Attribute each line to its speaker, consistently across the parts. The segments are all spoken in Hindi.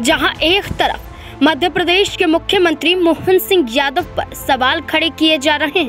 Speaker 1: जहां एक तरफ मध्य प्रदेश के मुख्यमंत्री मोहन सिंह यादव पर सवाल खड़े किए जा रहे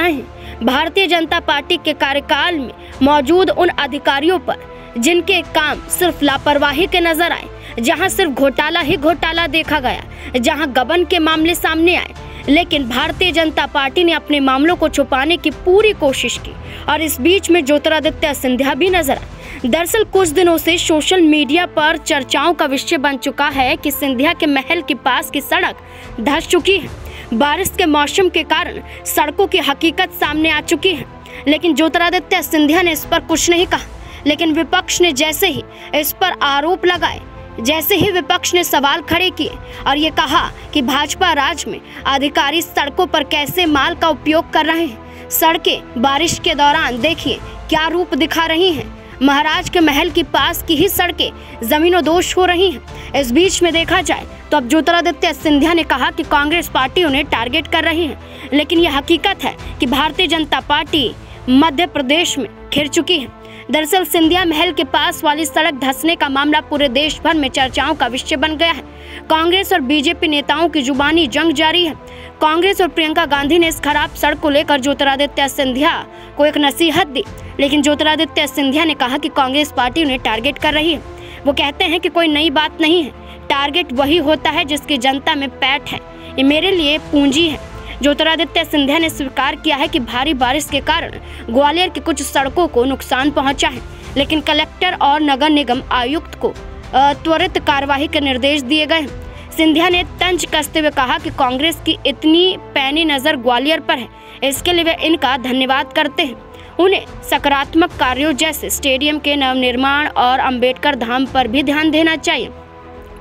Speaker 1: हैं, भारतीय जनता पार्टी के कार्यकाल में मौजूद उन अधिकारियों पर जिनके काम सिर्फ लापरवाही के नजर आए, जहां सिर्फ घोटाला ही घोटाला देखा गया, जहां गबन के मामले सामने आए, लेकिन भारतीय जनता पार्टी ने अपने मामलों को छुपाने की पूरी कोशिश की और इस बीच में ज्योतिरादित्य सिंधिया भी नजर आए। दरअसल कुछ दिनों से सोशल मीडिया पर चर्चाओं का विषय बन चुका है कि सिंधिया के महल के पास की सड़क धंस चुकी है। बारिश के मौसम के कारण सड़कों की हकीकत सामने आ चुकी है, लेकिन ज्योतिरादित्य सिंधिया ने इस पर कुछ नहीं कहा। लेकिन विपक्ष ने जैसे ही इस पर आरोप लगाए, जैसे ही विपक्ष ने सवाल खड़े किए और ये कहा कि भाजपा राज में अधिकारी सड़कों पर कैसे माल का उपयोग कर रहे हैं, सड़कें बारिश के दौरान देखिए क्या रूप दिखा रही हैं, महाराज के महल के पास की ही सड़कें जमीनों-दोष हो रही हैं। इस बीच में देखा जाए तो अब ज्योतिरादित्य सिंधिया ने कहा कि कांग्रेस पार्टी उन्हें टारगेट कर रही है, लेकिन यह हकीकत है कि भारतीय जनता पार्टी मध्य प्रदेश में घिर चुकी है। दरअसल सिंधिया महल के पास वाली सड़क धंसने का मामला पूरे देश भर में चर्चाओं का विषय बन गया है। कांग्रेस और बीजेपी नेताओं की जुबानी जंग जारी है। कांग्रेस और प्रियंका गांधी ने इस खराब सड़क को लेकर ज्योतिरादित्य सिंधिया को एक नसीहत दी, लेकिन ज्योतिरादित्य सिंधिया ने कहा कि कांग्रेस पार्टी उन्हें टारगेट कर रही है। वो कहते हैं कि कोई नई बात नहीं है, टारगेट वही होता है जिसकी जनता में पैठ है, ये मेरे लिए पूंजी है। ज्योतिरादित्य सिंधिया ने स्वीकार किया है कि भारी बारिश के कारण ग्वालियर की कुछ सड़कों को नुकसान पहुंचा है, लेकिन कलेक्टर और नगर निगम आयुक्त को त्वरित कार्रवाई के निर्देश दिए गए हैं। सिंधिया ने तंज कसते हुए कहा कि कांग्रेस की इतनी पैनी नज़र ग्वालियर पर है, इसके लिए वे इनका धन्यवाद करते हैं। उन्हें सकारात्मक कार्यों जैसे स्टेडियम के नवनिर्माण और अंबेडकर धाम पर भी ध्यान देना चाहिए।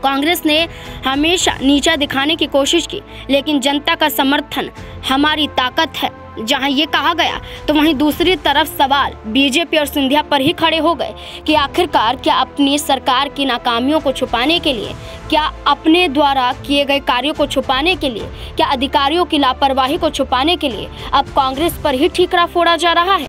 Speaker 1: कांग्रेस ने हमेशा नीचा दिखाने की कोशिश की, लेकिन जनता का समर्थन हमारी ताकत है। जहां ये कहा गया तो वहीं दूसरी तरफ सवाल बीजेपी और सिंधिया पर ही खड़े हो गए कि आखिरकार क्या अपनी सरकार की नाकामियों को छुपाने के लिए, क्या अपने द्वारा किए गए कार्यों को छुपाने के लिए, क्या अधिकारियों की लापरवाही को छुपाने के लिए अब कांग्रेस पर ही ठीकरा फोड़ा जा रहा है।